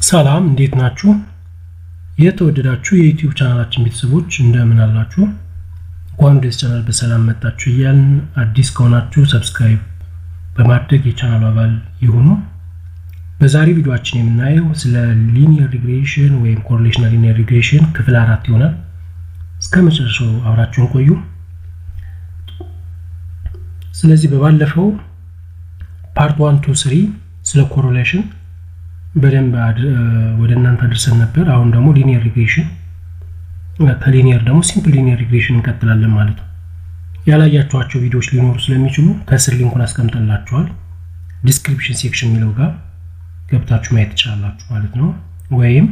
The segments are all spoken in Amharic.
ሰላም እንዴት ናችሁ? የተወደዳችሁ የዩቲዩብ ቻናላችን ቤተሰቦች እንደምን አላችሁ? እንኳን ወደዚህ ቻናል በሰላም መጣችሁ እያልን አዲስ ከሆናችሁ ሰብስክራይብ በማድረግ የቻናሉ አባል ይሁኑ። በዛሬ ቪዲዮአችን የምናየው ስለ ሊኒየር ሪግሬሽን ወይም ኮሪሌሽናል ሊኒየር ሪግሬሽን ክፍል 4 ይሆናል። እስከ መጨረሻው አብራችሁን ቆዩ። ስለዚህ በባለፈው ፓርት 1 to 3 ስለ ኮሪሌሽን በደንብ ወደ እናንተ አድርሰን ነበር። አሁን ደግሞ ሊኒየር ሪግሬሽን ከሊኒየር ደግሞ ሲምፕል ሊኒየር ሪግሬሽን እንቀጥላለን ማለት ነው። ያላያችኋቸው ቪዲዮዎች ሊኖሩ ስለሚችሉ ከስር ሊንኩን አስቀምጠላችኋል ዲስክሪፕሽን ሴክሽን የሚለው ጋር ገብታችሁ ማየት ትችላላችሁ ማለት ነው። ወይም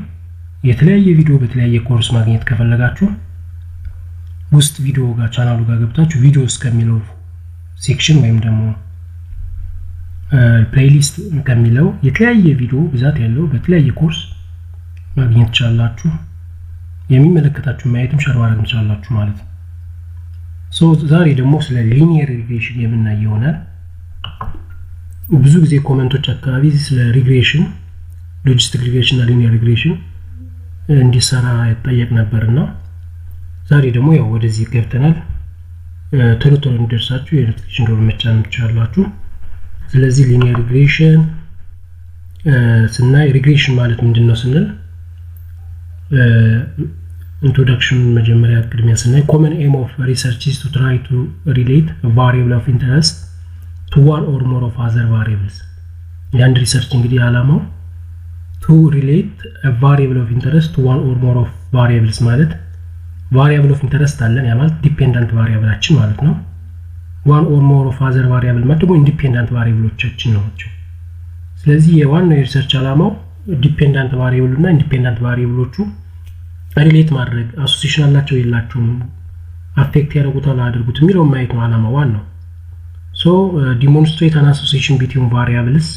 የተለያየ ቪዲዮ በተለያየ ኮርስ ማግኘት ከፈለጋችሁ ውስጥ ቪዲዮ ጋር ቻናሉ ጋር ገብታችሁ ቪዲዮስ ከሚለው ሴክሽን ወይም ደግሞ ፕሌሊስት ከሚለው የተለያየ ቪዲዮ ብዛት ያለው በተለያየ ኮርስ ማግኘት ትችላላችሁ። የሚመለከታችሁ ማየትም ሸር ማድረግ ትችላላችሁ ማለት ነው። ዛሬ ደግሞ ስለ ሊኒየር ሪግሬሽን የምናይ ይሆናል። ብዙ ጊዜ ኮሜንቶች አካባቢ ስለ ሪግሬሽን ሎጂስቲክ ሪግሬሽን እና ሊኒየር ሪግሬሽን እንዲሰራ ይጠየቅ ነበርና ዛሬ ደግሞ ያው ወደዚህ ገብተናል። ቶሎ ቶሎ እንዲደርሳችሁ የኖቲፊኬሽን ደወል መጫን ትችላላችሁ። ስለዚህ ሊኒየር ሪግሬሽን ስናይ ሪግሬሽን ማለት ምንድነው ስንል ኢንትሮዳክሽን መጀመሪያ ቅድሚያ ስናይ common aim of research is to try to relate a variable of interest to one or more of other variables. የአንድ ሪሰርች እንግዲህ ዓላማው to relate a variable of interest to one or more of variables ማለት variable of interest አለን ያ ማለት ዲፔንደንት ቫሪያብላችን ማለት ነው። one or more of other variable ማለት ደግሞ ኢንዲፔንደንት ቫሪያብሎቻችን ናቸው። ስለዚህ የዋናው የሪሰርች ዓላማው ዲፔንደንት ቫሪያብል እና ኢንዲፔንደንት ቫሪያብሎቹ ሪሌት ማድረግ አሶሲዬሽን አላቸው የላቸውም አፌክት ያደርጉታል አድርጉት የሚለው ማየት ነው ዓላማው ዋናው። demonstrate an association between variables።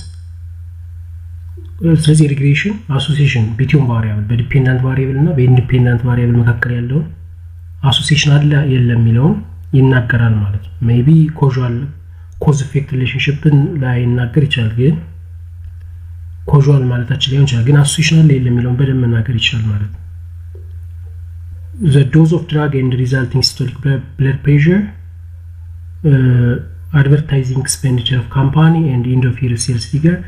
ስለዚህ ሪግሬሽን አሶሲዬሽን between variable በዲፔንደንት ቫሪያብል እና በኢንዲፔንደንት ቫሪያብል መካከል ያለው አሶሲዬሽን አለ የለም የሚለው ይናገራል ማለት ነው። ሜቢ ኮዛል ኮዝ ኢፌክት ሪሌሽንሺፕን ላይ ይናገር ይችላል ግን ኮዛል ማለታችን ሊሆን ይችላል ግን አሶሲዬሽን አለ የለም የሚለው በደንብ መናገር ይችላል ማለት ነው። the dose of drug and resulting systolic blood pressure, advertising expenditure of company and end of year sales figure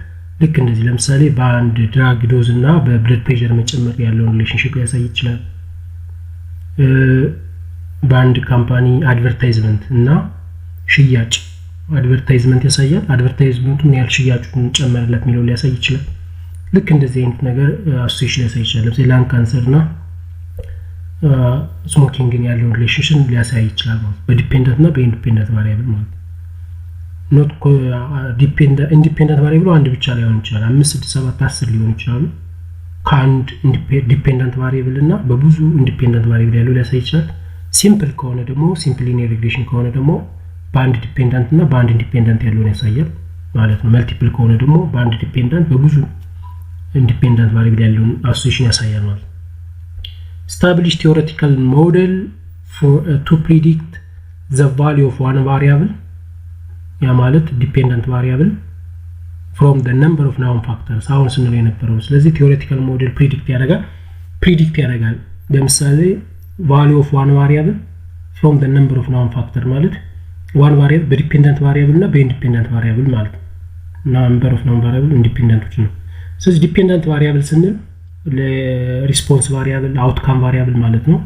ልክ እንደዚህ ለምሳሌ በአንድ ድራግ ዶዝ እና በብለድ ፕሬሸር መጨመር ያለውን ሪሌሽንሺፕ ያሳይ ይችላል። በአንድ ካምፓኒ አድቨርታይዝመንት እና ሽያጭ አድቨርታይዝመንት ያሳያል። አድቨርታይዝመንቱ ምን ያህል ሽያጩን ጨመረለት የሚለው ሊያሳይ ይችላል። ልክ እንደዚህ አይነት ነገር አሶሲዬሽን ያሳይ ይችላል። ለምሳሌ ላንግ ካንሰር እና ስሞኪንግን ያለውን ሪሌሽንሺፕ ሊያሳይ ይችላል ማለት በዲፔንደንት እና በኢንዲፔንደንት ቫሪያብል ማለት ኖት ኢንዲፔንደንት ቫሪያብል አንድ ብቻ ሊሆን ይችላል 5 6 7 10 ሊሆን ይችላል። ከአንድ ዲፔንደንት ቫሪያብል እና በብዙ ኢንዲፔንደንት ቫሪያብል ያለው ሊያሳይ ይችላል። ሲምፕል ከሆነ ደግሞ ሲምፕል ሊኒየር ሪግሬሽን ከሆነ ደግሞ በአንድ ዲፔንደንት እና በአንድ ኢንዲፔንደንት ያለውን ያሳያል ማለት ነው። መልቲፕል ከሆነ ደግሞ በአንድ ዲፔንደንት በብዙ ኢንዲፔንደንት ቫሪያብል ያለውን አሶሲዬሽን ያሳያል ማለት ነው። establish theoretical model for to predict the value of one variable ያ ማለት ዲፔንደንት ቫሪያብል from the number of known factors አሁን ስንል የነበረው። ስለዚህ theoretical model predict ያደርጋል ለምሳሌ value of one variable from the number of known factor ማለት one variable በዲፔንደንት ቫሪያብል እና በኢንዲፔንደንት ቫሪያብል ማለት ነው። number of known variable ኢንዲፔንደንቶች ነው። ስለዚህ ዲፔንደንት ቫሪያብል ስንል ለሪስፖንስ ቫሪያብል አውትካም ቫሪያብል ማለት ነው።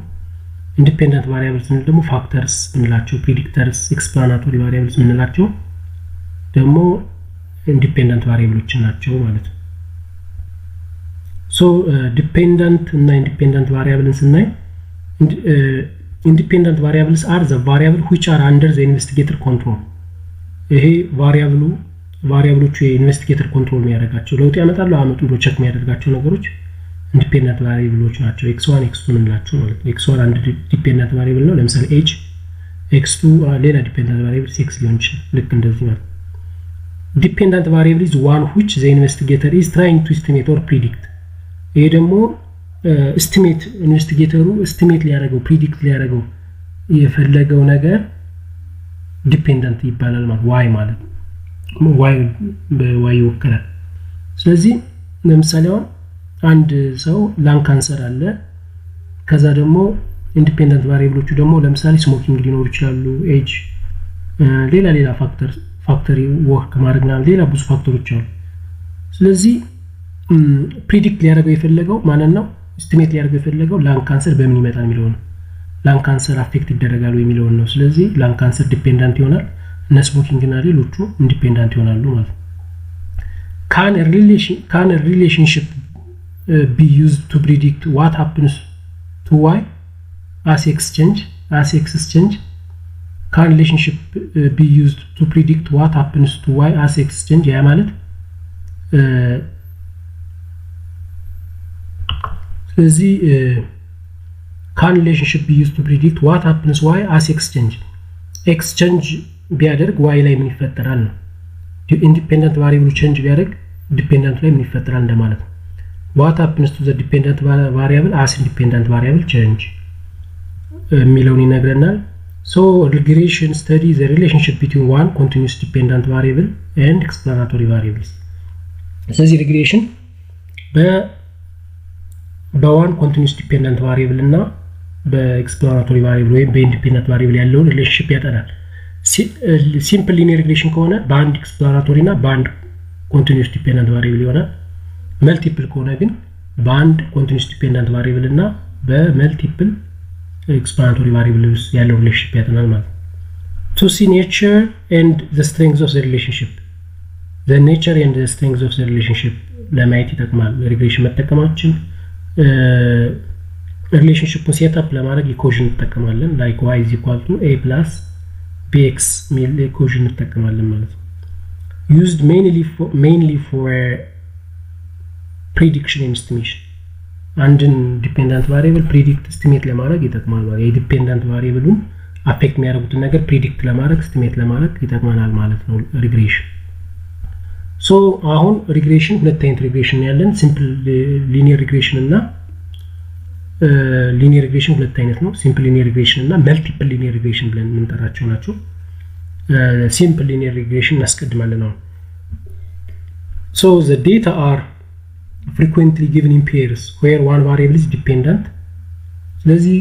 ኢንዲፔንደንት ቫሪያብል ስንል ደግሞ ፋክተርስ እንላቸው ፕሪዲክተርስ ኤክስፕላናቶሪ ቫሪያብልስ እንላቸው ደግሞ ኢንዲፔንደንት ቫሪያብሎች ናቸው ማለት ነው። ዲፔንደንት እና ኢንዲፔንደንት ቫሪያብልን ስናይ independent variables are the variable which are under the investigator control። ይሄ ቫሪያብሎቹ የኢንቨስቲጌተር ኮንትሮል የሚያደርጋቸው ለውጥ ያመጣሉ አመጡ ብሎ ቼክ የሚያደርጋቸው ነገሮች ኢንዲፔንደንት ቫሪያብሎች ናቸው። x1 x2 እንላቸው ማለት ነው። x1 አንድ ዲፔንደንት ቫሪያብል ነው ለምሳሌ age፣ x2 ሌላ ዲፔንደንት ቫሪያብል sex ሊሆን ይችላል ልክ እንደዚህ ማለት። dependent variable is one which the investigator is trying to estimate or predict። ይሄ ደግሞ ኤስቲሜት ኢንቨስቲጌተሩ ኤስቲሜት ሊያደርገው ፕሪዲክት ሊያደርገው የፈለገው ነገር ዲፔንደንት ይባላል ማለት y ማለት ነው። y በy ይወከላል። ስለዚህ ለምሳሌ አንድ ሰው ላንግ ካንሰር አለ ከዛ ደግሞ ኢንዲፔንደንት ቫሪያብሎቹ ደግሞ ለምሳሌ ስሞኪንግ ሊኖር ይችላሉ ኤጅ ሌላ ፋክተሪ ወርክ ማድረግና ሌላ ብዙ ፋክተሮች አሉ ስለዚህ ፕሪዲክት ሊያደርገው የፈለገው ማለት ነው ኤስቲሜት ሊያደርገው የፈለገው ላንግ ካንሰር በምን ይመጣል የሚለው ነው ላንግ ካንሰር አፌክት ይደረጋሉ የሚለው ነው ስለዚህ ላንግ ካንሰር ዲፔንደንት ይሆናል እና ስሞኪንግ እና ሌሎቹ ኢንዲፔንደንት ይሆናሉ ማለት ነው can a relationship be used to predict what happens to y as exchange can relationship be used to predict what happens to y as exchange ያ ማለት ስለዚህ can relationship be used to predict what happens y as exchange ቢያደርግ y ላይ ምን ይፈጠራል ነው independent variable change ቢያደርግ dependent ላይ ምን ይፈጠራል እንደማለት ነው what happens to the dependent variable as independent variable change የሚለውን ይነግረናል so regression study the relationship between one continuous dependent variable and explanatory variables ስለዚህ regression በዋን continuous dependent variable እና በexplanatory variable ወይም በindependent variable ያለውን relationship ያጠናል simple linear regression ከሆነ በአንድ explanatory እና በአንድ continuous dependent variable ይሆናል multiple ከሆነ ግን በአንድ continuous dependent variable እና በመልቲፕል explanatory variables ያለው relationship ያጠናል ማለት to see nature and the strengths of the relationship the nature and the strengths of the relationship ለማየት ይጠቅማል regression መጠቀማችን relationship setup ለማድረግ equation እንጠቀማለን like y is equal to a plus bx ሚል equation እንጠቀማለን ማለት ነው used mainly for prediction and estimation and dependent variable predict estimate ለማድረግ ይጠቅማል ማለት የዲፔንደንት ቫሪያብሉን አፌክት የሚያደርጉትን ነገር predict ለማድረግ estimate ለማድረግ ይጠቅማል ማለት ነው regression so አሁን regression ሁለት አይነት regression ያለን simple linear regression እና linear regression ሁለት አይነት ነው simple linear regression እና multiple linear regression ብለን የምንጠራቸው ናቸው simple linear regression እናስቀድማለን ነው so the data are frequently given in pairs where one variable is dependent ስለዚህ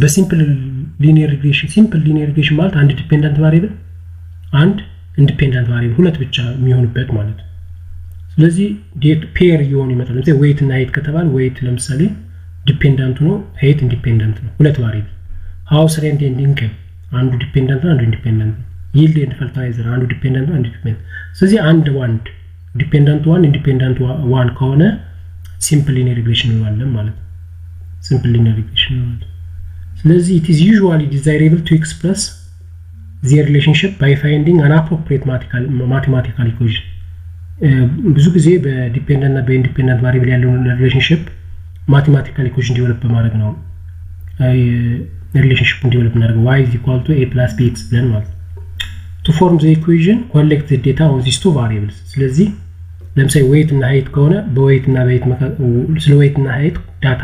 በsimple linear regression ማለት አንድ dependent variable አንድ independent variable ሁለት ብቻ የሚሆንበት ማለት ስለዚህ ፔር ይሆን ይመጣል ለምሳሌ weight እና height ከተባለ weight ለምሳሌ dependent ነው height independent ነው ሁለት variable house rent and income አንዱ dependent ነው አንዱ independent ነው yield and fertilizer አንዱ dependent ነው አንዱ independent ስለዚህ አንድ dependent one independent one ከሆነ simple linear regression እንላለን ማለት simple linear regression ስለዚህ it is usually desirable to express the relationship by finding an appropriate mathematical equation ብዙ ጊዜ በዲፔንደንት እና በኢንዲፔንደንት ቫሪያብል ያለውን ሪሌሽንሺፕ ማቴማቲካል ኢኩዌሽን ዲቨሎፕ በማድረግ ነው ሪሌሽንሺፑን ዲቨሎፕ እናደርገው y is equal to a plus bx ብለን ማለት to form the equation collect the data on these two variables ስለዚህ ለምሳሌ weight እና height ከሆነ በweight እና በheight ስለ weight እና height ዳታ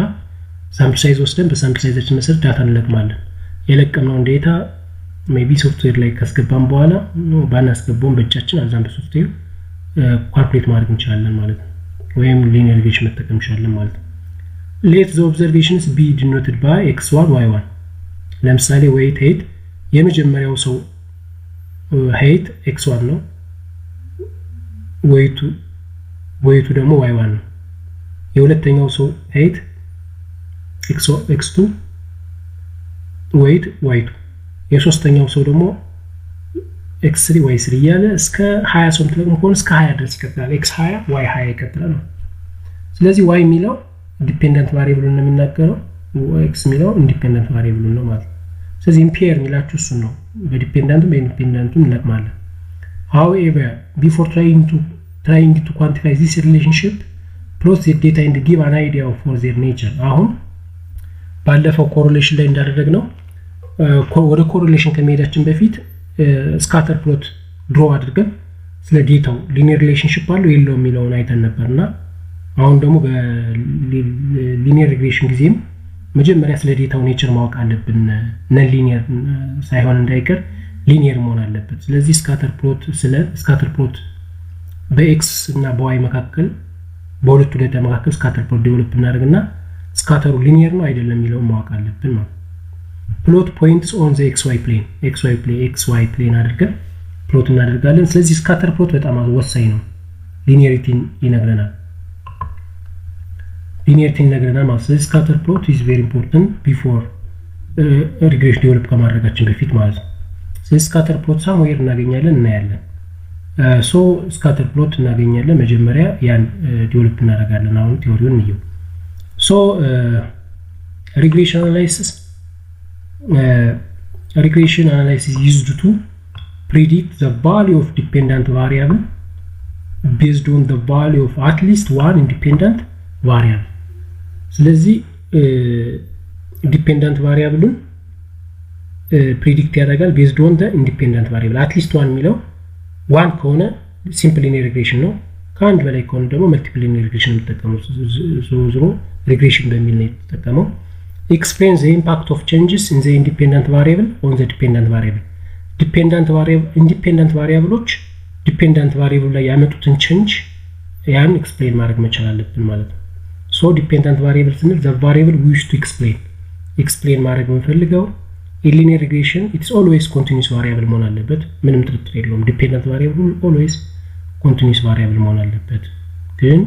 ሳምፕል ሳይዝ ወስደን በሳምፕል ሳይዛችን መሰረት ዳታ እንለቅማለን የለቀምነውን ዳታ maybe ሶፍትዌር ላይ ካስገባን በኋላ ባናስገባውን በእጃችን አዛም በሶፍትዌር ካልኩሌት ማድረግ እንችላለን ማለት ነው ወይም linear regression መጠቀም እንችላለን ማለት ነው let the observations be denoted by x1 y1 ለምሳሌ weight height የመጀመሪያው ሰው height x1 ነው weight ደግሞ y1 ነው የሁለተኛው ሰው height x2 weight y2 የሶስተኛው ሰው ደግሞ x3 y3 ያለ እስከ 20 ሰው ተለቅሞ ከሆነ እስከ 20 ድረስ ይቀጥላል x20 y20 ይቀጥላል ስለዚህ y የሚለው ዲፔንደንት ቫሪያብል ነው የሚናገረው x የሚለው ኢንዲፔንደንት ቫሪያብል ነው ማለት ስለዚህ ኢምፔር የሚላችሁ እሱ ነው በዲፔንደንቱ በኢንዲፔንደንቱ እንለቅማለን however before trying to quantify this relationship plot the data and give an idea for their nature አሁን ባለፈው ኮሪሌሽን ላይ እንዳደረግነው ወደ ኮሪሌሽን ከመሄዳችን በፊት ስካተር ፕሎት ድሮ አድርገን ስለ ዴታው ሊኒየር ሪሌሽንሺፕ አለው የለው የሚለውን አይተን ነበርና አሁን ደግሞ በሊኒየር ሪግሬሽን ጊዜም መጀመሪያ ስለ ዴታው ኔቸር ማወቅ አለብን ነን ሊኒየር ሳይሆን እንዳይቀር ሊኒየር መሆን አለበት ስለዚህ ስካተር ፕሎት በኤክስ እና በዋይ መካከል በሁለቱ ዳታ መካከል ስካተር ፕሎት ዴቨሎፕ እናደርግና ስካተሩ ሊኒየር ነው አይደለም የሚለውን ማወቅ አለብን ማለት ፕሎት ፖይንትስ ኦን ዘ xy ፕሌን አድርገን ፕሎት እናደርጋለን ስለዚህ ስካተር ፕሎት በጣም ወሳኝ ነው ሊኒየሪቲን ይነግረናል ማለት ስለዚህ ስካተር ፕሎት is very important before regression ዴቨሎፕ ከማድረጋችን በፊት ማለት ነው ስለዚህ ስካተር ፕሎት ሳምዌር እናገኛለን እናያለን ሶ ስካተር ፕሎት እናገኛለን መጀመሪያ ያን ዴቨሎፕ እናደርጋለን አሁን ቲዮሪውን እንየው ሶ regression analysis used to predict the value of dependent variable based on the value of at least one independent variable ስለዚህ dependent variable predict ያደርጋል based on the independent variable at least one የሚለው one ከሆነ simplelinearregression ነው ከአንድ በላይ ከሆነ ደግሞ multiplelinearregression እንጠቀመው ዞሮ regression በሚል ነው የተጠቀመው explains the impact of changes in the independent variable on the dependent variable independent variableዎች dependent variable ላይ ያመጡትን change ያን explain ማድረግ መቻል አለብን ማለት ነው so dependent variable ስንል the variable we wish to explain ማድረግ የምንፈልገው in linear regression it's always continuous variable መሆን አለበት ምንም ጥርጥር የለውም dependent variable always continuous variable መሆን አለበት ግን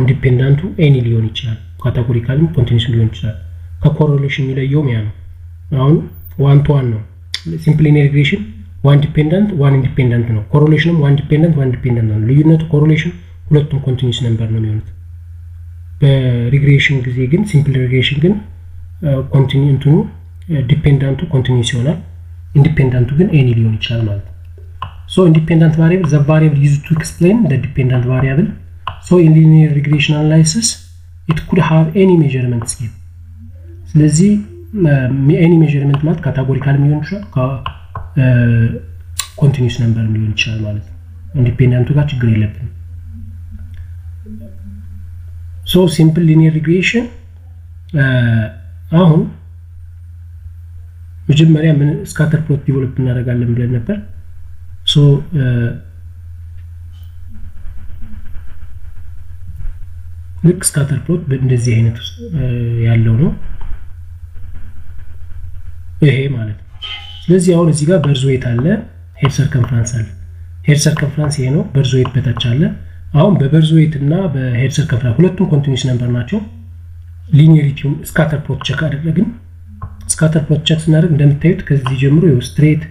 independent any ሊሆን ይችላል categorically continuous ሊሆን ይችላል ከኮሬሌሽን የሚለየው ያ ነው አሁን one to one ነው simplelinearregression one dependent one independent ነው correlation one dependent ነው ልዩነቱ correlation ሁለቱም continuous ነምበር ነው የሚሆኑት በሪግሬሽን ጊዜ ግን simplelinearregression ግን continuous ነው ዲፔንደንቱ continuous ይሆናል ኢንዲፔንደንቱ ግን any ሊሆን ይችላል ማለት ነው so independent variable the variable used to explain the dependent variable so in linear regression analysis it could have any measurement scheme ስለዚህ any measurement ማለት ካቴጎሪካል ሊሆን ይችላል continuous number ሊሆን ይችላል ማለት ነው ኢንዲፔንደንቱ ጋር ችግር የለብንም so simple linear regression አሁን መጀመሪያ ምን ስካተር ፕሎት ዴቨሎፕ እናደርጋለን ብለን ነበር so ልክ ስካተር ፕሎት በእንደዚህ አይነት ያለው ነው ይሄ ማለት ነው ስለዚህ አሁን እዚህ ጋር በርዝ ዌት አለ ሄድ ሰርከምፈረንስ አለ ሄድ ሰርከምፈረንስ ይሄ ነው በርዝ ዌት በታች አለ አሁን በበርዝ ዌት እና በሄድ ሰርከምፈረንስ ሁለቱም ኮንቲኒዩስ ነምበር ናቸው ሊኒየሪቲውን ስካተር ፕሎት ቼክ አደረግን ስካተር ፕሎት ቼክ ስናደርግ እንደምታዩት ከዚህ ጀምሮ ይው ስትሬት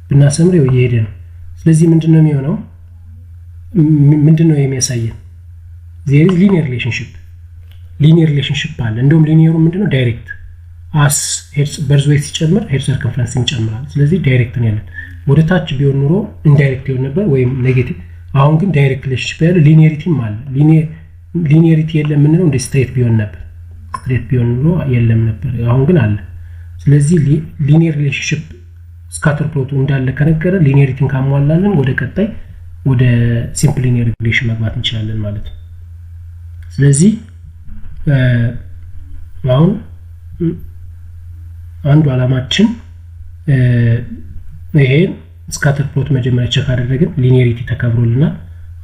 ብናሰምረው ይሄደ ነው ስለዚህ ምንድነው የሚሆነው ምንድነው የሚያሳየን there is linear relationship አለ እንደውም ሊኒየሩ ምንድነው ዳይሬክት as heads በርዝ ዌት ሲጨምር ሄድ ሰርከምፈረንስ ይጨምራል ስለዚህ ዳይሬክት ነው ያለን ወደ ታች ቢሆን ኑሮ ኢንዳይሬክት ይሆን ነበር ወይም ኔጌቲቭ አሁን ግን ዳይሬክት ሪሌሽንሺፕ ያለ ሊኒየሪቲም አለ ሊኒየሪቲ የለም ምንለው እንደ ስትሬት ቢሆን ነበር ስትሬት ቢሆን ኑሮ የለም ነበር አሁን ግን አለ ስለዚህ ሊኒየር ሪሌሽንሺፕ ስካተር ፕሎቱ እንዳለ ከነገረ ሊኒየሪቲን ካሟላልን ወደ ቀጣይ ወደ ሲምፕል ሊኒየር ሪግሬሽን መግባት እንችላለን ማለት ነው ስለዚህ አሁን አንዱ አላማችን ይሄ ስካተር ፕሎት መጀመሪያ ቼክ አደረግን ሊኒየሪቲ ተከብሮልናል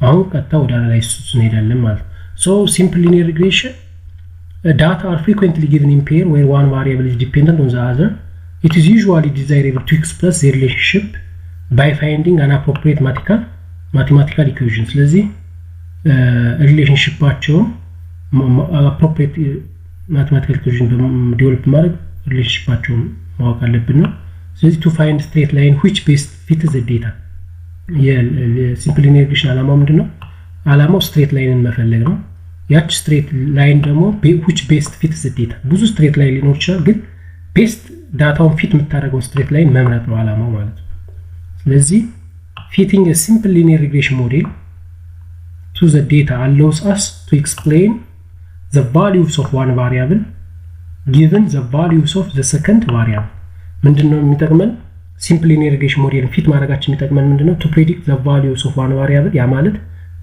አሁን ቀጣ ወደ አናላይሲስ እንሄዳለን ማለት so simple linear regression data are frequently given in pair where one variable is dependent on the other it is usually desirable to express the relationship by finding an appropriate mathematical equation ስለዚህ ሪሌሽንሺፓቸውን appropriate mathematical equation ዴቨሎፕ ማድረግ ሪሌሽንሺፓቸውን ማወቅ አለብን ነው ስለዚህ to find straight line which best fits the data የሲምፕል ሊኒየር ሪግሬሽን አላማው ምንድነው አላማው ስትሬት ላይንን መፈለግ ነው ያች ስትሬት ላይን ደግሞ which best fits the data ብዙ ስትሬት ላይን ሊኖር ይችላል ግን ቤስት ዳታውን ፊት የምታደርገው ስትሬት ላይን መምረጥ ነው አላማው ማለት ነው ስለዚህ fitting a simple linear regression model to the data allows us to explain the values of one variable given the values of the second variable ምንድነው የሚጠቅመን simple linear regression model ፊት ማድረጋችን የሚጠቅመን ምንድነው to predict the values of one variable ያ ማለት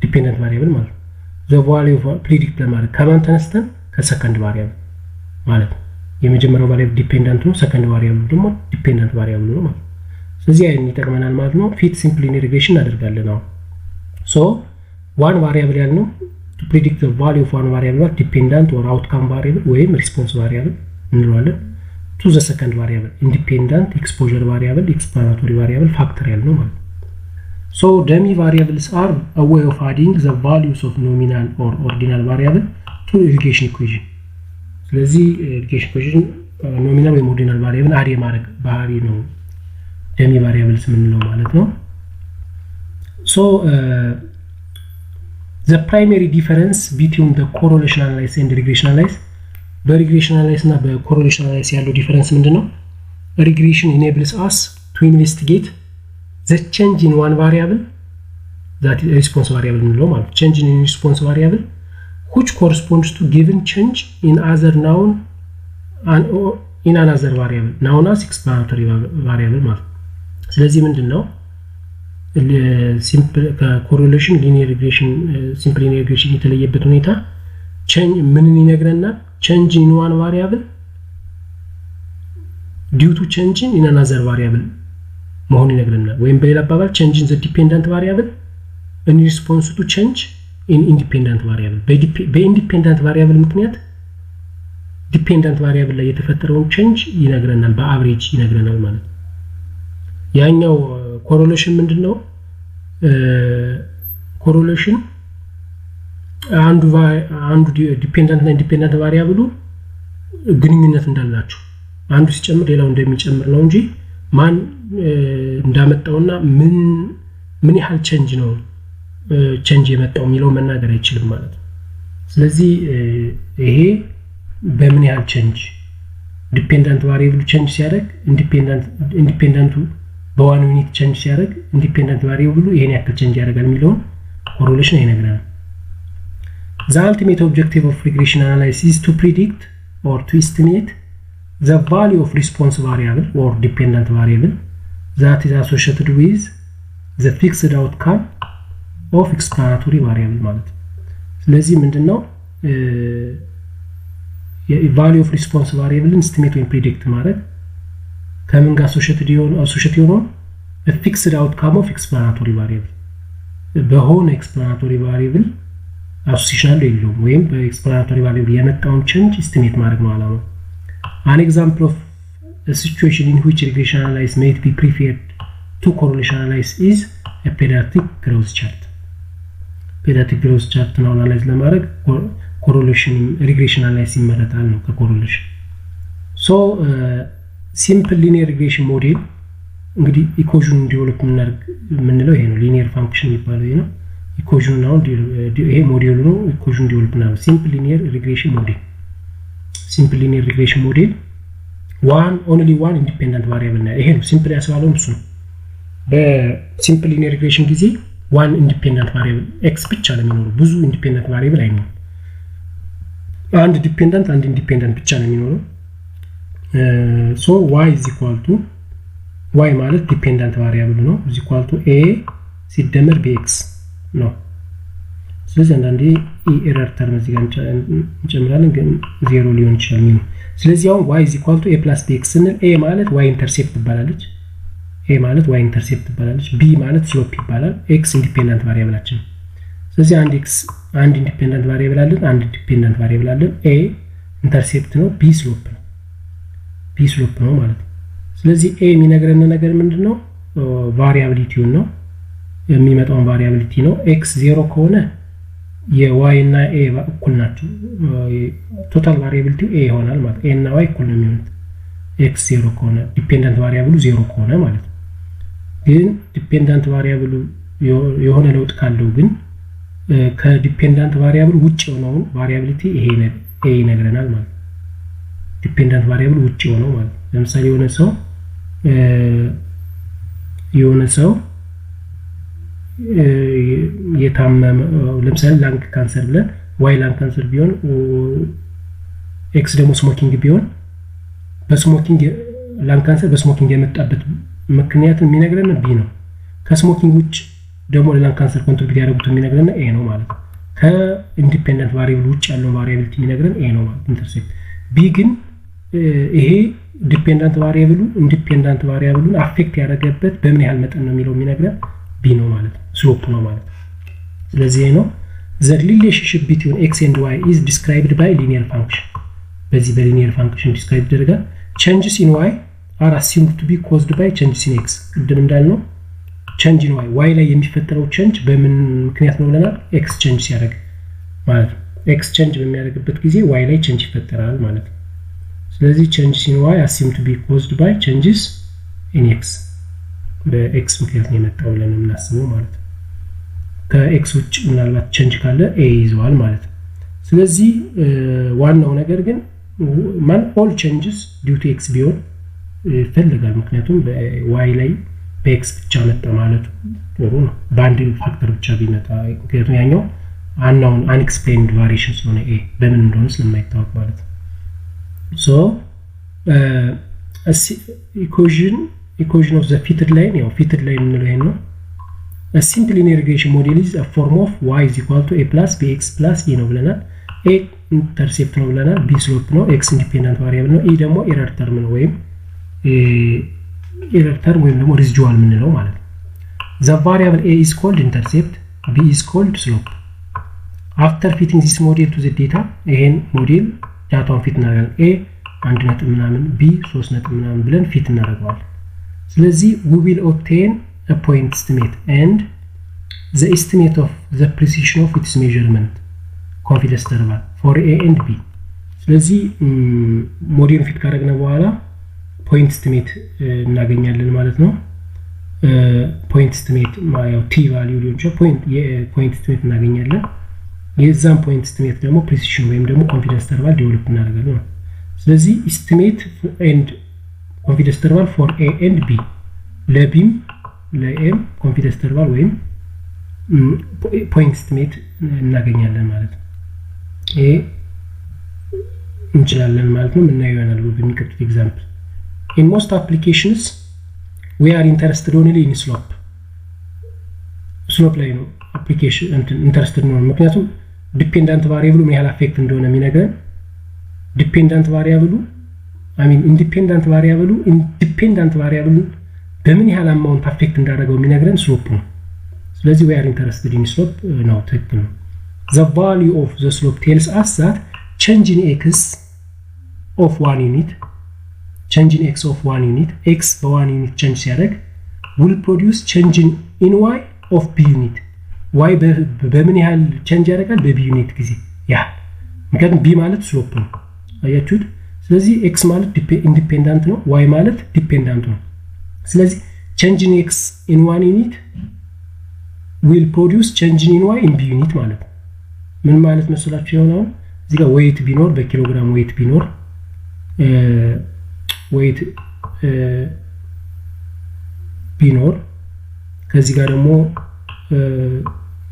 dependent variable ማለት the value of predict ለማድረግ ከማን ተነስተን ከሰከንድ variable ማለት የመጀመሪያው variable dependent ነው ሰከንድ variable ደግሞ dependent variable ነው ማለት ስለዚህ ያን ይጠቅመናል ማለት ነው ፊት simple linear regression እናደርጋለን ነው so one variable ያልነው to predict the value of one variable dependent or outcome variable ወይም response variable እንለዋለን to the second variable independent exposure variable explanatory variable factorial ነው ማለት so dummy variables are a way of adding the values of nominal or ordinal variable to regression equation ስለዚህ regression equation nominal ወይ ordinal variable አድ የማድረግ ባህሪ ነው dummy variables ምንለው ማለት ነው so the primary difference between the correlation analysis and regression analysis በregression analysis እና በcorrelation analysis ያለው ዲፈረንስ ምንድነው regression enables us to investigate the change in one variable that is response variable ምንለው ማለት change in response variable which corresponds to given change in other noun and in another variable known as explanatory variable ማለት ስለዚህ ምንድነው simple correlation linear regression simple linear regression የተለየበት ሁኔታ change ምንን ይነግረናል change in one variable due to change in another variable መሆን ይነግረናል ወይም በሌላ አባባል change in the dependent variable in response to change in independent variable በindependent variable ምክንያት dependent variable ላይ የተፈጠረውን change ይነግረናል በአቨሬጅ ይነግረናል ማለት ያኛው correlation ምንድነው correlation አንዱ ዲፔንደንት እና ኢንዲፔንደንት ቫሪያብሉ ግንኙነት እንዳላቸው አንዱ ሲጨምር ሌላው እንደሚጨምር ነው እንጂ ማን እንዳመጣውና ምን ያህል ቼንጅ ነው ቼንጅ የመጣው የሚለው መናገር አይችልም ማለት ነው ስለዚህ ይሄ በምን ያህል ቼንጅ ዲፔንደንት ቫሪያብሉ ቼንጅ ሲያደርግ ኢንዲፔንደንቱ በዋን ዩኒት ቼንጅ ሲያደርግ ኢንዲፔንደንት ቫሪያብሉ ይሄን ያክል ቼንጅ ያደርጋል የሚለው ኮሬሌሽን ይነግረናል The ultimate objective of regression analysis is to predict or to estimate the value of response variable or dependent variable that is associated with the fixed outcome of explanatory variable ማለት ስለዚህ ምንድነው value of response variable estimate ወይ predict ማለት ከምን ጋር associated ነው a fixed outcome of explanatory variable በሆነ explanatory variable association የለውም ወይም በኤክስፕላናቶሪ ቫልዩ የመጣውን change estimate ማድረግ ነው አላማው an example of a situation in which regression analysis may be preferred to correlation analysis is a periodic growth chart periodic growth chart ነው አናላይዝ ለማድረግ correlation regression analysis ይመረጣል ነው ከcorrelation so simple linear regression model እንግዲህ ኢኩዌሽን ዴቨሎፕ ምንለው ይሄ ነው linear function የሚባለው ይሄ ነው equation now ይሄ ሞዴሉ ነው equation ዴቨሎፕ ነው simple linear regression model only one independent variable ነው ይሄ ነው simple ያስባለው እሱ ነው በsimple linear regression ጊዜ one independent variable x ብቻ ነው የሚኖረው ብዙ independent variable አይኖርም አንድ dependent and independent ብቻ ነው የሚኖረው so y is equal to y ማለት dependent variable ነው is equal to a ሲደመር bx ነው ስለዚህ አንዳንዴ ኤረር ተርም እዚህ ጋር እንጨምራለን ግን 0 ሊሆን ይችላል ነው ስለዚህ አሁን y = a + bx ስንል a ማለት y ኢንተርሴፕት ይባላልች b ማለት ስሎፕ ይባላል x ኢንዲፔንደንት ቫሪያብላችን ስለዚህ አንድ x አንድ ኢንዲፔንደንት ቫሪያብል አለን አንድ ዲፔንደንት ቫሪያብል አለን a ኢንተርሴፕት ነው b ስሎፕ ነው ማለት ስለዚህ a የሚነግረን ነገር ምንድነው ቫሪያብሊቲውን ነው የሚመጣው ቫሪያብሊቲ ነው x 0 ከሆነ የy እና a እኩል ናቸው ቶታል ቫሪያብሊቲ a ይሆናል ማለት a እና y እኩል ነው የሚሆኑት x 0 ከሆነ ዲፔንደንት ቫሪያብሉ 0 ከሆነ ማለት ግን ዲፔንደንት ቫሪያብሉ የሆነ ለውጥ ካለው ግን ከዲፔንደንት ቫሪያብል ውጭ የሆነው ቫሪያብሊቲ ይሄ a ይነግረናል ማለት ዲፔንደንት ቫሪያብል ውጭ የሆነው ማለት ለምሳሌ የሆነ ሰው የታመመ ለምሳሌ ላንግ ካንሰር ብለን ዋይ ላንግ ካንሰር ቢሆን ኤክስ ደግሞ ስሞኪንግ ቢሆን በስሞኪንግ ላንግ ካንሰር በስሞኪንግ የመጣበት ምክንያት የሚነግረን ቢ ነው ከስሞኪንግ ውጭ ደግሞ ለላንግ ካንሰር ኮንትሪቢዩት ያደርጉት የሚነግረን ኤ ነው ማለት ከኢንዲፔንደንት ቫሪያብል ውጭ ያለው ቫሪያብሊቲ የሚነግረን ኤ ነው ማለት ኢንተርሴፕት ቢ ግን ይሄ ዲፔንደንት ቫሪያብሉ ኢንዲፔንደንት ቫሪያብሉን አፌክት ያደረገበት በምን ያህል መጠን ነው የሚለው የሚነግረን b ነው ማለት ስሎፕ ነው ማለት ስለዚህ ነው the relationship between x and y is described by linear function በዚህ በሊኒየር ፋንክሽን ዲስክራይብ ይደረጋል changes in y are assumed to be caused by changes in x ቅድም እንዳልነው change in y ላይ የሚፈጠረው change በምን ምክንያት ነው ብለናል x change ሲያደርግ ማለት ነው x change በሚያደርግበት ጊዜ y ላይ change ይፈጠራል ማለት ነው ስለዚህ changes in y assumed to be caused by changes in x በx ምክንያት ነው የመጣው ብለን እናስበው ማለት ነው ከx ውጭ ምናልባት change ካለ a ይዟል ማለት ነው ስለዚህ ዋናው ነገር ግን man all changes due to x ቢሆን ይፈልጋል ምክንያቱም በy ላይ በx ብቻ መጣ ማለት ነው በአንድ ፋክተር ብቻ ቢመጣ ምክንያቱም ያኛው unknown unexplained variation ስለሆነ a በምን እንደሆነ ስለማይታወቅ ማለት ነው so equation of the fitted line ያው fitted line እንለው ነው a simplelinearregression model is a form of y is equal to a plus bx plus e ነው ብለናል a intercept ነው ብለናል b slope ነው x independent variable ነው e ደግሞ error term ነው ወይም ደግሞ residual ምንለው ማለት ነው the variable a is called intercept b is called slope after fitting this model to the data ይሄን ሞዴል ዳታውን ፊት እናደርጋለን a 1 ነጥብ ምናምን b 3 ነጥብ ምናምን ብለን ፊት እናደርጋለን ስለዚህ we will obtain a point estimate and the estimate of the precision of its measurement confidence interval for a and b ስለዚህ ሞዴል ፊት ካደረግን በኋላ point estimate እናገኛለን ማለት ነው point estimate ያው t value ሊሆን ይችላል point estimate እናገኛለን የዛን point estimate ደግሞ precision ወይም ደግሞ confidence interval ዴቨሎፕ እናደርጋለን ስለዚህ estimate and confidence interval for a and b ለbም ለm confidence interval ወይም point estimate እናገኛለን ማለት ነው ይሄ እንችላለን ማለት ነው ምናየው ይሆናል በሚቀጥለው ኤግዛምፕል in most applications we are interested only in slope ላይ ነው application interested ነው ምክንያቱም dependent variable ምን ያህል affect እንደሆነ የሚነግረን dependent variable independent variable በምን ያህል amount affect እንዳደረገው የሚነግረን slope ነው ስለዚህ we are interested in slope ነው ትክክል ነው the value of the slope tells us that change in x of 1 unit x by 1 unit change ሲያደርግ will produce change in y of b unit y በምን ያህል change ያደርጋል በb unit ጊዜ ያ ምክንያቱም b ማለት slope ነው አያችሁት ስለዚህ x ማለት independent ነው y ማለት dependent ነው ስለዚህ change in x in 1 unit will produce change in y in b unit ማለት ምን ማለት መስላችሁ ይሆናል እዚህ ጋር weight ቢኖር በኪሎግራም weight ቢኖር weight ቢኖር ከዚህ ጋር ደግሞ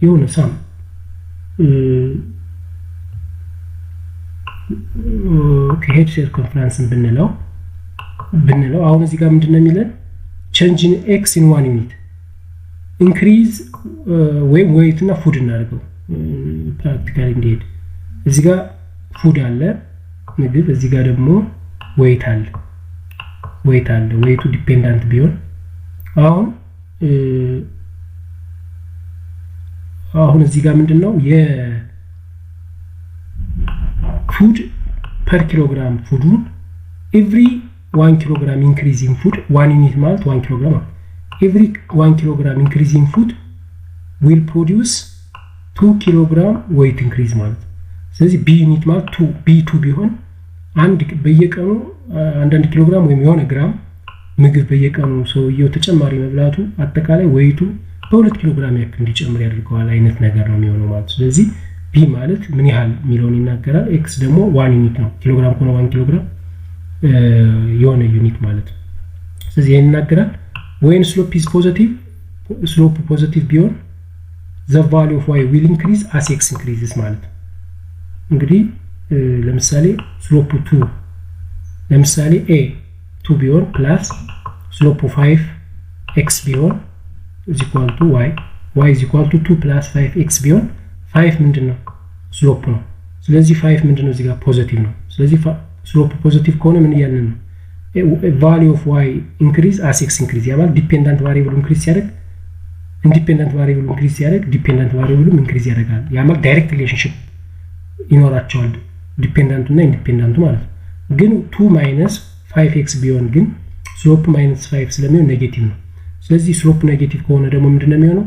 የሆነ ሳም head circumference ብንለው አሁን እዚህ ጋር ምንድነው የሚለን change in x in 1 unit increase weight እና food እናደርገው practically indeed እዚህ ጋር food አለ ምግብ እዚህ ጋር ደግሞ weight አለ weight dependent ቢሆን አሁን እዚህ ጋር ምንድነው food per kilogram food every 1 kilogram increase in food 1 unit ማለት 1 kilogram every 1 kilogram increase in food will produce 2 kilogram weight increase ማለት ስለዚህ b unit ማለት 2 b2 ቢሆን አንድ በየቀኑ 1 ኪሎግራም ወይም የሆነ ግራም ምግብ በየቀኑ ሰውየው ተጨማሪ መብላቱ አጠቃላይ weight በ2 ኪሎግራም ያክል እንዲጨምር ያደርገዋል አይነት ነገር ነው የሚሆነው ማለት ስለዚህ b ማለት ምን ያህል ሚሊዮን ይናገራል x ደግሞ 1 ዩኒት ነው ኪሎግራም ከሆነ 1 ኪሎግራም የሆነ ዩኒት ማለት ስለዚህ ይናገራል when slope is positive ቢሆን the value of y will increase as x increases ማለት እንግዲህ ለምሳሌ slope 2 ለምሳሌ a 2 ቢሆን plus slope 5 x ቢሆን is equal to y is equal to 2 plus 5x ቢሆን 5 ምንድነው slope ነው ስለዚህ 5 ምንድነው እዚህ ጋር ፖዚቲቭ ነው ስለዚህ slope ፖዚቲቭ ከሆነ ምን ያለን ነው value of y increase as x increase ያባል dependent variable increase ሲያደርግ ኢንዲፔንደንት ቫሪያብል ኢንክሪዝ ሲያደርግ ዲፔንደንት ቫሪያብሉ ኢንክሪዝ ያደርጋል ያ ማለት ዳይሬክት ሪሌሽንሺፕ ይኖራቸዋል ዲፔንደንቱ እና ኢንዲፔንደንቱ ማለት ነው ግን 2 - 5x ቢሆን ግን ስሎፕ -5 ስለሚሆን ኔጌቲቭ ነው ስለዚህ ስሎፕ ኔጌቲቭ ከሆነ ደግሞ ምንድነው የሚሆነው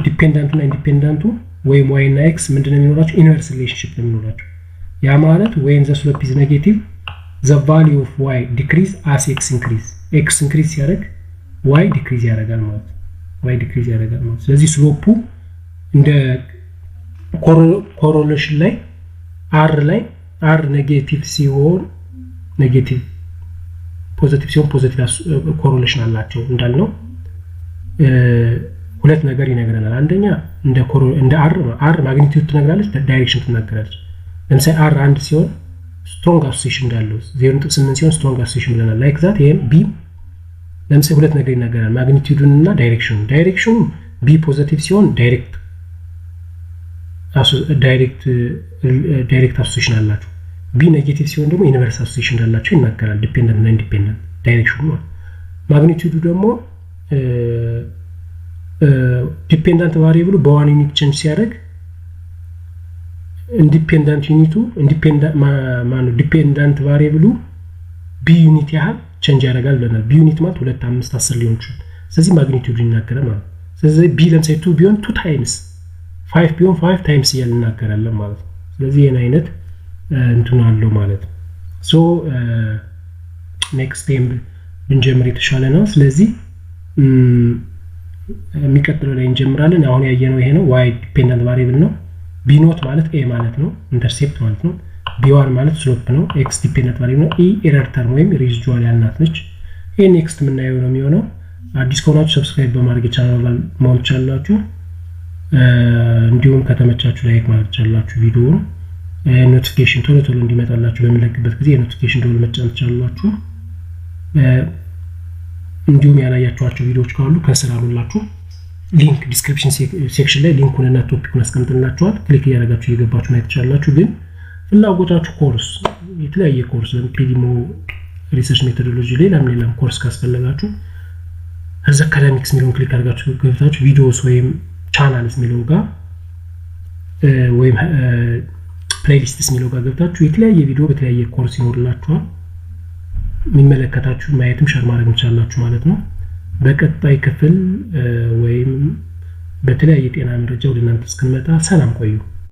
ዲፔንደንቱ እና ኢንዲፔንደንቱ ወይም y እና x ምንድነው የሚኖራቸው ኢንቨርስ ሪሌሽንሺፕ ነው የሚኖራቸው ያ ማለት when the slope is negative the value of y decrease as x increase ሲያደርግ y decrease ያደርጋል ማለት y decrease ያደርጋል ማለት ስለዚህ ስሎፑ እንደ ኮሬሌሽን ላይ r ኔጌቲቭ ሲሆን ኔጌቲቭ ፖዚቲቭ ሲሆን ፖዚቲቭ ኮሬሌሽን አላቸው እንዳልነው ሁለት ነገር ይነግረናል አንደኛ እንደ r ማግኒቲዩድ ትነግራለች ዳይሬክሽን ትናገራለች ለምሳሌ r 1 ሲሆን ስትሮንግ አሶሲዬሽን እንዳለው 0.8 ሲሆን ስትሮንግ አሶሲዬሽን ብለናል ላይክ ዛት ይሄም b ለምሳሌ ሁለት ነገር ይነገራል ማግኒቲዩዱን እና ዳይሬክሽኑ b ፖዚቲቭ ሲሆን ዳይሬክት አሶሲዬሽን አላቸው b ኔጌቲቭ ሲሆን ደግሞ ኢንቨርስ አሶሲዬሽን እንዳላቸው ይናገራል ዲፔንደንት እና ኢንዲፔንደንት ዳይሬክሽኑ ማግኒቲዩዱ ደግሞ ዲፔንደንት ቫሪያብሉ በዋን ዩኒት ቼንጅ ሲያደርግ ኢንዲፔንደንት ዩኒቱ ዲፔንደንት ቫሪያብሉ b ዩኒት ያህል ቼንጅ ያደርጋል ብለናል b ዩኒት ማለት 2 5 10 ሊሆን ይችላል ስለዚህ ማግኒቲዩዱ ይናገራል ማለት ስለዚህ b ለምሳሌ 2 ቢሆን 2 ታይምስ 5 ቢሆን 5 ታይምስ ይናገራል ማለት ነው ስለዚህ የኔ አይነት እንትኑ አለው ማለት ነው ሶ ኔክስት ታይም ብንጀምር የተሻለ ነው ስለዚህ የሚቀጥለው ላይ እንጀምራለን አሁን ያየነው ይሄ ነው y ዲፔንደንት ቫሪያብል ነው b ኖት ማለት a ማለት ነው ኢንተርሴፕት ማለት ነው b1 ማለት ስሎፕ ነው x ዲፔንደንት ቫሪያብል ነው e ኤረር ተርም ወይም ሬዚዱዋል ያልናት ነች ይሄ ኔክስት የምናየው ነው የሚሆነው አዲስ ከሆናችሁ ሰብስክራይብ በማድረግ ቻናሉን ማውንት ቻላችሁ እንዲሁም ከተመቻችሁ ላይክ ማድረግ ቻላችሁ ቪዲዮውን ኖቲፊኬሽን ቶሎ እንዲመጣላችሁ በሚለቅበት ጊዜ ኖቲፊኬሽን ደወል መጫን ቻላችሁ እንዲሁም ያላያችኋቸው ቪዲዮዎች ካሉ ከስር አሉላችሁ ሊንክ ዲስክሪፕሽን ሴክሽን ላይ ሊንኩን እና ቶፒኩን አስቀምጥላችኋል ክሊክ ያደርጋችሁ እየገባችሁ ማየት ትችላላችሁ ግን ፍላጎታችሁ ኮርስ የተለያየ ኮርስ ለፒዲሞ ሪሰርች ሜቶዶሎጂ ሌላም ኮርስ ካስፈለጋችሁ እዛ አካዳሚክስ ሚሊዮን ክሊክ አድርጋችሁ ገብታችሁ ቪዲዮስ ወይም ቻናልስ ሚሊዮን ጋር ወይም ፕሌሊስትስ ሚሊዮን ጋር ገብታችሁ የተለያየ ቪዲዮ በተለያየ ኮርስ ይኖርላችኋል የሚመለከታችሁ ማየትም ሼር ማድረግ እንችላላችሁ ማለት ነው በቀጣይ ክፍል ወይም በተለያየ ጤና መረጃ ወደ እናንተ እስከመጣ ሰላም ቆዩ